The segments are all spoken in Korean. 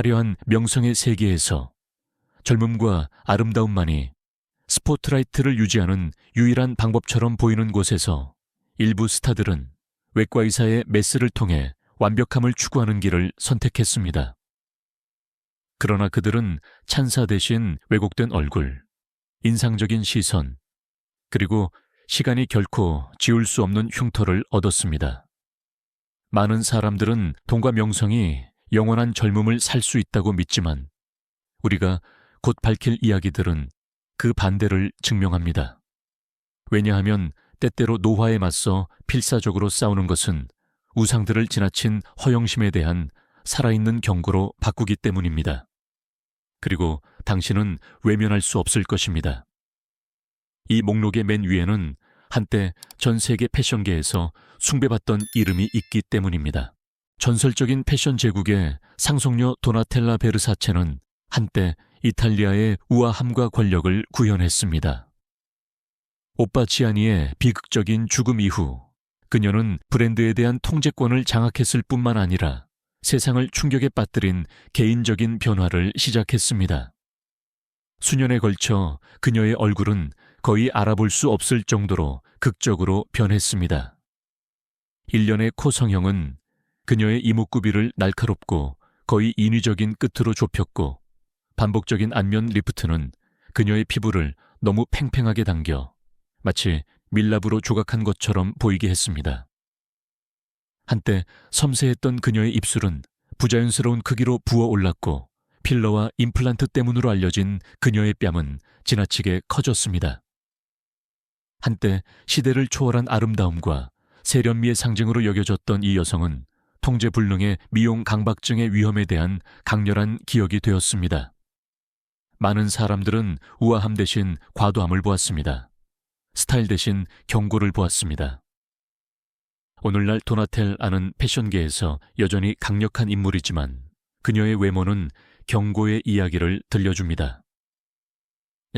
화려한 명성의 세계에서 젊음과 아름다움만이 스포트라이트를 유지하는 유일한 방법처럼 보이는 곳에서 일부 스타들은 외과의사의 메스를 통해 완벽함을 추구하는 길을 선택했습니다. 그러나 그들은 찬사 대신 왜곡된 얼굴, 인상적인 시선, 그리고 시간이 결코 지울 수 없는 흉터를 얻었습니다. 많은 사람들은 돈과 명성이 영원한 젊음을 살 수 있다고 믿지만 우리가 곧 밝힐 이야기들은 그 반대를 증명합니다. 왜냐하면 때때로 노화에 맞서 필사적으로 싸우는 것은 우상들을 지나친 허영심에 대한 살아있는 경고로 바꾸기 때문입니다. 그리고 당신은 외면할 수 없을 것입니다. 이 목록의 맨 위에는 한때 전 세계 패션계에서 숭배받던 이름이 있기 때문입니다. 전설적인 패션 제국의 상속녀 도나텔라 베르사체는 한때 이탈리아의 우아함과 권력을 구현했습니다. 오빠 지아니의 비극적인 죽음 이후 그녀는 브랜드에 대한 통제권을 장악했을 뿐만 아니라 세상을 충격에 빠뜨린 개인적인 변화를 시작했습니다. 수년에 걸쳐 그녀의 얼굴은 거의 알아볼 수 없을 정도로 극적으로 변했습니다. 일련의 코 성형은 그녀의 이목구비를 날카롭고 거의 인위적인 끝으로 좁혔고 반복적인 안면 리프트는 그녀의 피부를 너무 팽팽하게 당겨 마치 밀랍으로 조각한 것처럼 보이게 했습니다. 한때 섬세했던 그녀의 입술은 부자연스러운 크기로 부어올랐고 필러와 임플란트 때문으로 알려진 그녀의 뺨은 지나치게 커졌습니다. 한때 시대를 초월한 아름다움과 세련미의 상징으로 여겨졌던 이 여성은 통제불능의 미용 강박증의 위험에 대한 강렬한 기억이 되었습니다. 많은 사람들은 우아함 대신 과도함을 보았습니다. 스타일 대신 경고를 보았습니다. 오늘날 도나텔라는 패션계에서 여전히 강력한 인물이지만 그녀의 외모는 경고의 이야기를 들려줍니다.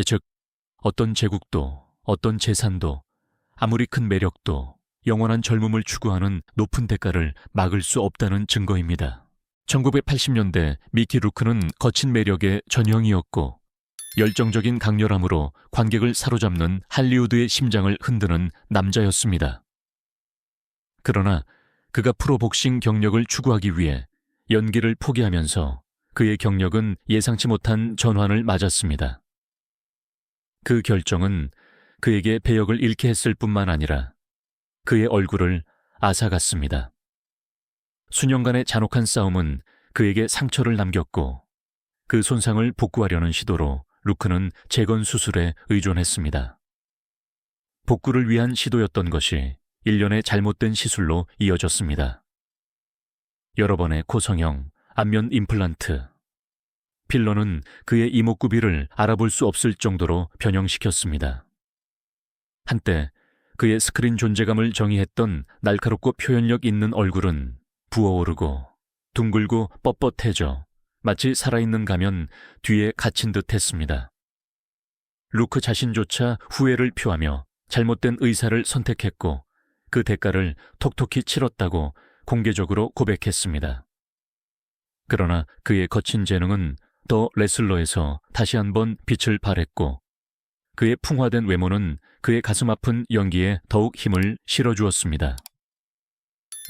즉, 어떤 제국도 어떤 재산도 아무리 큰 매력도 영원한 젊음을 추구하는 높은 대가를 막을 수 없다는 증거입니다. 1980년대 미키 루크는 거친 매력의 전형이었고 열정적인 강렬함으로 관객을 사로잡는 할리우드의 심장을 흔드는 남자였습니다. 그러나 그가 프로복싱 경력을 추구하기 위해 연기를 포기하면서 그의 경력은 예상치 못한 전환을 맞았습니다. 그 결정은 그에게 배역을 잃게 했을 뿐만 아니라 그의 얼굴을 앗아갔습니다. 수년간의 잔혹한 싸움은 그에게 상처를 남겼고 그 손상을 복구하려는 시도로 루크는 재건 수술에 의존했습니다. 복구를 위한 시도였던 것이 일련의 잘못된 시술로 이어졌습니다. 여러 번의 코 성형, 안면 임플란트, 필러는 그의 이목구비를 알아볼 수 없을 정도로 변형시켰습니다. 한때 그의 스크린 존재감을 정의했던 날카롭고 표현력 있는 얼굴은 부어오르고 둥글고 뻣뻣해져 마치 살아있는 가면 뒤에 갇힌 듯 했습니다. 루크 자신조차 후회를 표하며 잘못된 의사를 선택했고 그 대가를 톡톡히 치렀다고 공개적으로 고백했습니다. 그러나 그의 거친 재능은 더 레슬러에서 다시 한번 빛을 발했고 그의 풍화된 외모는 그의 가슴 아픈 연기에 더욱 힘을 실어주었습니다.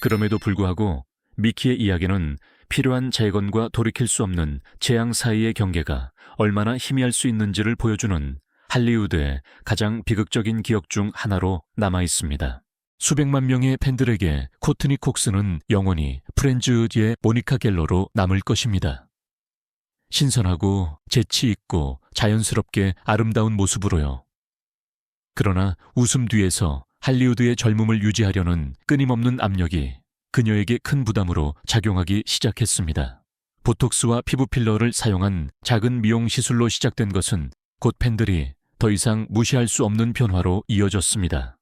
그럼에도 불구하고 미키의 이야기는 필요한 재건과 돌이킬 수 없는 재앙 사이의 경계가 얼마나 희미할 수 있는지를 보여주는 할리우드의 가장 비극적인 기억 중 하나로 남아있습니다. 수백만 명의 팬들에게 코트니 콕스는 영원히 프렌즈의 모니카 갤러로 남을 것입니다. 신선하고 재치 있고 자연스럽게 아름다운 모습으로요. 그러나 웃음 뒤에서 할리우드의 젊음을 유지하려는 끊임없는 압력이 그녀에게 큰 부담으로 작용하기 시작했습니다. 보톡스와 피부 필러를 사용한 작은 미용 시술로 시작된 것은 곧 팬들이 더 이상 무시할 수 없는 변화로 이어졌습니다.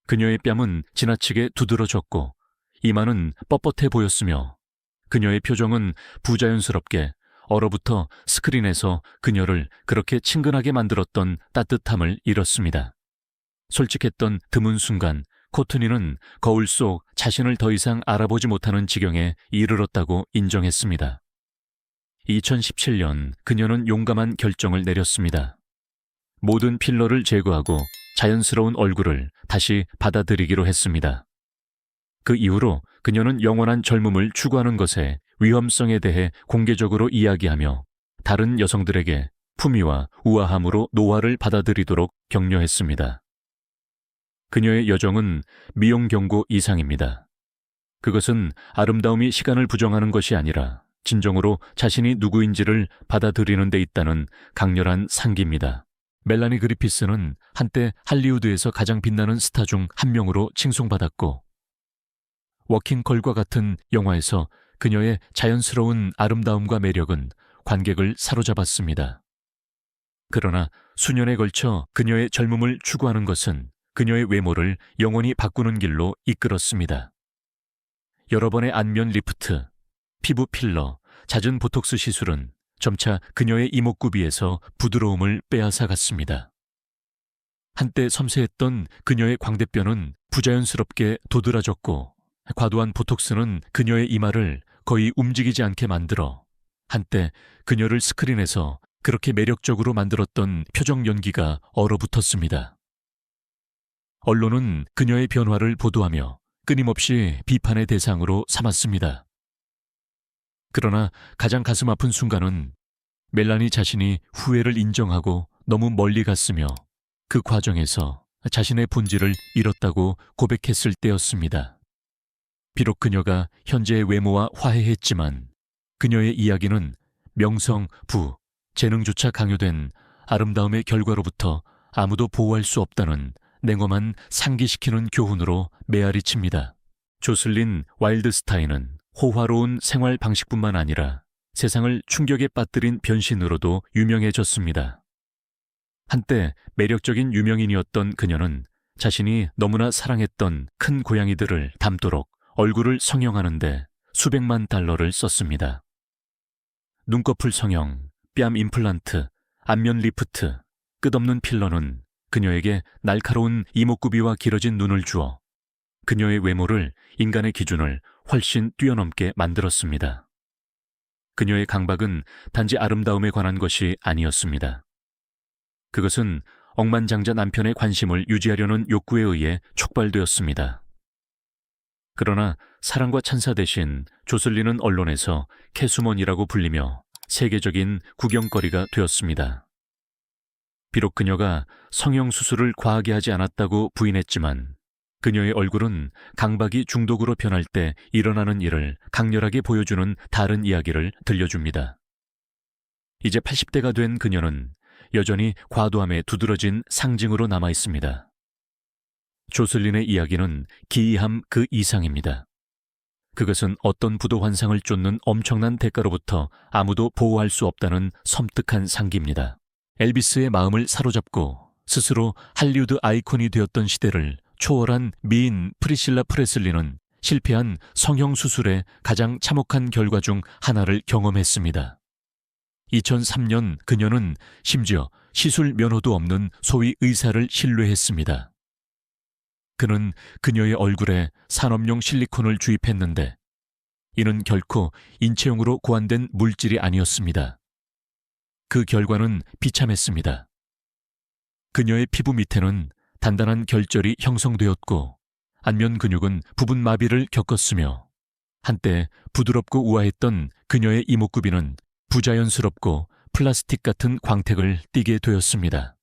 그녀의 뺨은 지나치게 두드러졌고 이마는 뻣뻣해 보였으며 그녀의 표정은 부자연스럽게 얼어붙어 스크린에서 그녀를 그렇게 친근하게 만들었던 따뜻함을 잃었습니다. 솔직했던 드문 순간 코트니는 거울 속 자신을 더 이상 알아보지 못하는 지경에 이르렀다고 인정했습니다. 2017년 그녀는 용감한 결정을 내렸습니다. 모든 필러를 제거하고 자연스러운 얼굴을 다시 받아들이기로 했습니다. 그 이후로 그녀는 영원한 젊음을 추구하는 것의 위험성에 대해 공개적으로 이야기하며 다른 여성들에게 품위와 우아함으로 노화를 받아들이도록 격려했습니다. 그녀의 여정은 미용 경고 이상입니다. 그것은 아름다움이 시간을 부정하는 것이 아니라 진정으로 자신이 누구인지를 받아들이는 데 있다는 강렬한 상기입니다. 멜라니 그리피스는 한때 할리우드에서 가장 빛나는 스타 중 한 명으로 칭송받았고 워킹걸과 같은 영화에서 그녀의 자연스러운 아름다움과 매력은 관객을 사로잡았습니다. 그러나 수년에 걸쳐 그녀의 젊음을 추구하는 것은 그녀의 외모를 영원히 바꾸는 길로 이끌었습니다. 여러 번의 안면 리프트, 피부 필러, 잦은 보톡스 시술은 점차 그녀의 이목구비에서 부드러움을 빼앗아갔습니다. 한때 섬세했던 그녀의 광대뼈는 부자연스럽게 도드라졌고 과도한 보톡스는 그녀의 이마를 거의 움직이지 않게 만들어 한때 그녀를 스크린에서 그렇게 매력적으로 만들었던 표정 연기가 얼어붙었습니다. 언론은 그녀의 변화를 보도하며 끊임없이 비판의 대상으로 삼았습니다. 그러나 가장 가슴 아픈 순간은 멜라니 자신이 후회를 인정하고 너무 멀리 갔으며 그 과정에서 자신의 본질을 잃었다고 고백했을 때였습니다. 비록 그녀가 현재의 외모와 화해했지만 그녀의 이야기는 명성, 부, 재능조차 강요된 아름다움의 결과로부터 아무도 보호할 수 없다는 냉엄한 상기시키는 교훈으로 메아리칩니다. 조슬린 와일드스타인은 호화로운 생활 방식뿐만 아니라 세상을 충격에 빠뜨린 변신으로도 유명해졌습니다. 한때 매력적인 유명인이었던 그녀는 자신이 너무나 사랑했던 큰 고양이들을 닮도록 얼굴을 성형하는데 수백만 달러를 썼습니다. 눈꺼풀 성형, 뺨 임플란트, 안면 리프트, 끝없는 필러는 그녀에게 날카로운 이목구비와 길어진 눈을 주어 그녀의 외모를 인간의 기준을 훨씬 뛰어넘게 만들었습니다. 그녀의 강박은 단지 아름다움에 관한 것이 아니었습니다. 그것은 억만장자 남편의 관심을 유지하려는 욕구에 의해 촉발되었습니다. 그러나 사랑과 찬사 대신 조슬리는 언론에서 캐수먼이라고 불리며 세계적인 구경거리가 되었습니다. 비록 그녀가 성형수술을 과하게 하지 않았다고 부인했지만 그녀의 얼굴은 강박이 중독으로 변할 때 일어나는 일을 강렬하게 보여주는 다른 이야기를 들려줍니다. 이제 80대가 된 그녀는 여전히 과도함에 두드러진 상징으로 남아 있습니다. 조슬린의 이야기는 기이함 그 이상입니다. 그것은 어떤 부도 환상을 쫓는 엄청난 대가로부터 아무도 보호할 수 없다는 섬뜩한 상기입니다. 엘비스의 마음을 사로잡고 스스로 할리우드 아이콘이 되었던 시대를 초월한 미인 프리실라 프레슬리는 실패한 성형수술의 가장 참혹한 결과 중 하나를 경험했습니다. 2003년 그녀는 심지어 시술 면허도 없는 소위 의사를 신뢰했습니다. 그는 그녀의 얼굴에 산업용 실리콘을 주입했는데 이는 결코 인체용으로 고안된 물질이 아니었습니다. 그 결과는 비참했습니다. 그녀의 피부 밑에는 단단한 결절이 형성되었고 안면 근육은 부분 마비를 겪었으며 한때 부드럽고 우아했던 그녀의 이목구비는 부자연스럽고 플라스틱 같은 광택을 띠게 되었습니다.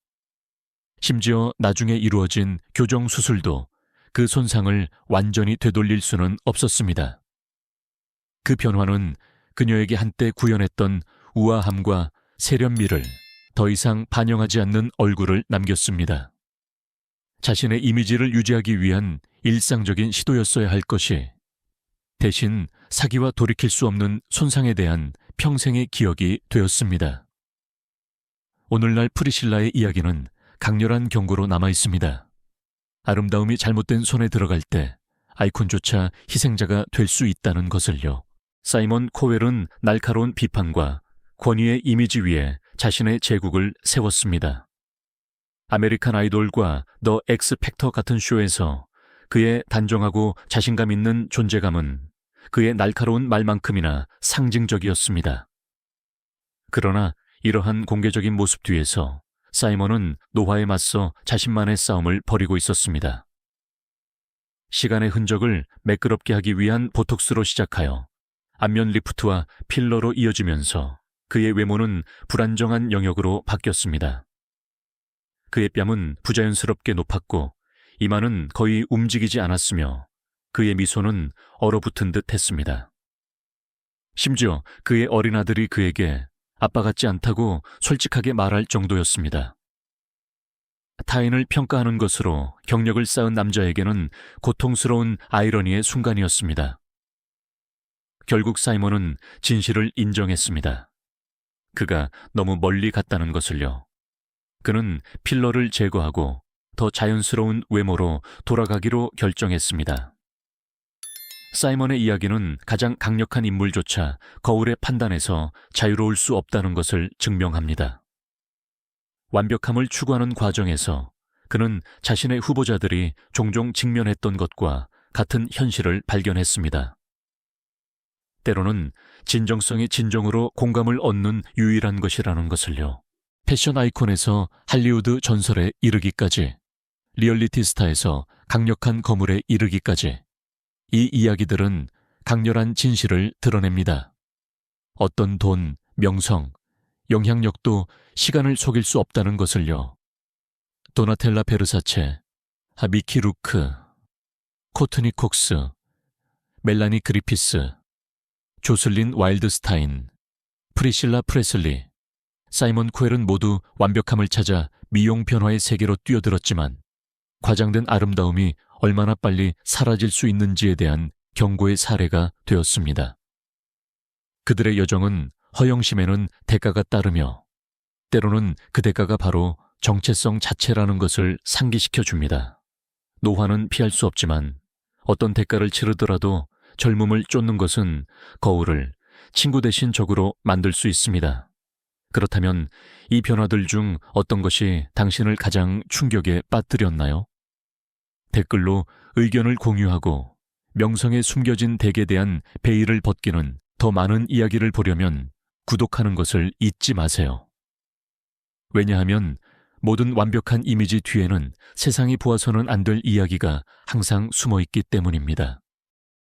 심지어 나중에 이루어진 교정 수술도 그 손상을 완전히 되돌릴 수는 없었습니다. 그 변화는 그녀에게 한때 구현했던 우아함과 세련미를 더 이상 반영하지 않는 얼굴을 남겼습니다. 자신의 이미지를 유지하기 위한 일상적인 시도였어야 할 것이 대신 사기와 돌이킬 수 없는 손상에 대한 평생의 기억이 되었습니다. 오늘날 프리실라의 이야기는 강렬한 경고로 남아 있습니다. 아름다움이 잘못된 손에 들어갈 때 아이콘조차 희생자가 될 수 있다는 것을요. 사이먼 코웰은 날카로운 비판과 권위의 이미지 위에 자신의 제국을 세웠습니다. 아메리칸 아이돌과 더 엑스 팩터 같은 쇼에서 그의 단정하고 자신감 있는 존재감은 그의 날카로운 말만큼이나 상징적이었습니다. 그러나 이러한 공개적인 모습 뒤에서 사이먼은 노화에 맞서 자신만의 싸움을 벌이고 있었습니다. 시간의 흔적을 매끄럽게 하기 위한 보톡스로 시작하여 안면 리프트와 필러로 이어지면서 그의 외모는 불안정한 영역으로 바뀌었습니다. 그의 뺨은 부자연스럽게 높았고 이마는 거의 움직이지 않았으며 그의 미소는 얼어붙은 듯 했습니다. 심지어 그의 어린 아들이 그에게 아빠 같지 않다고 솔직하게 말할 정도였습니다. 타인을 평가하는 것으로 경력을 쌓은 남자에게는 고통스러운 아이러니의 순간이었습니다. 결국 사이먼은 진실을 인정했습니다. 그가 너무 멀리 갔다는 것을요. 그는 필러를 제거하고 더 자연스러운 외모로 돌아가기로 결정했습니다. 사이먼의 이야기는 가장 강력한 인물조차 거울의 판단에서 자유로울 수 없다는 것을 증명합니다. 완벽함을 추구하는 과정에서 그는 자신의 후보자들이 종종 직면했던 것과 같은 현실을 발견했습니다. 때로는 진정성이 진정으로 공감을 얻는 유일한 것이라는 것을요. 패션 아이콘에서 할리우드 전설에 이르기까지, 리얼리티 스타에서 강력한 거물에 이르기까지 이 이야기들은 강렬한 진실을 드러냅니다. 어떤 돈, 명성, 영향력도 시간을 속일 수 없다는 것을요. 도나텔라 베르사체, 미키 루크, 코트니 콕스, 멜라니 그리피스, 조슬린 와일드스타인, 프리실라 프레슬리, 사이먼 코엘은 모두 완벽함을 찾아 미용 변화의 세계로 뛰어들었지만 과장된 아름다움이 얼마나 빨리 사라질 수 있는지에 대한 경고의 사례가 되었습니다. 그들의 여정은 허영심에는 대가가 따르며 때로는 그 대가가 바로 정체성 자체라는 것을 상기시켜 줍니다. 노화는 피할 수 없지만 어떤 대가를 치르더라도 젊음을 쫓는 것은 거울을 친구 대신 적으로 만들 수 있습니다. 그렇다면 이 변화들 중 어떤 것이 당신을 가장 충격에 빠뜨렸나요? 댓글로 의견을 공유하고 명성에 숨겨진 덕에 대한 베일을 벗기는 더 많은 이야기를 보려면 구독하는 것을 잊지 마세요. 왜냐하면 모든 완벽한 이미지 뒤에는 세상이 보아서는 안 될 이야기가 항상 숨어 있기 때문입니다.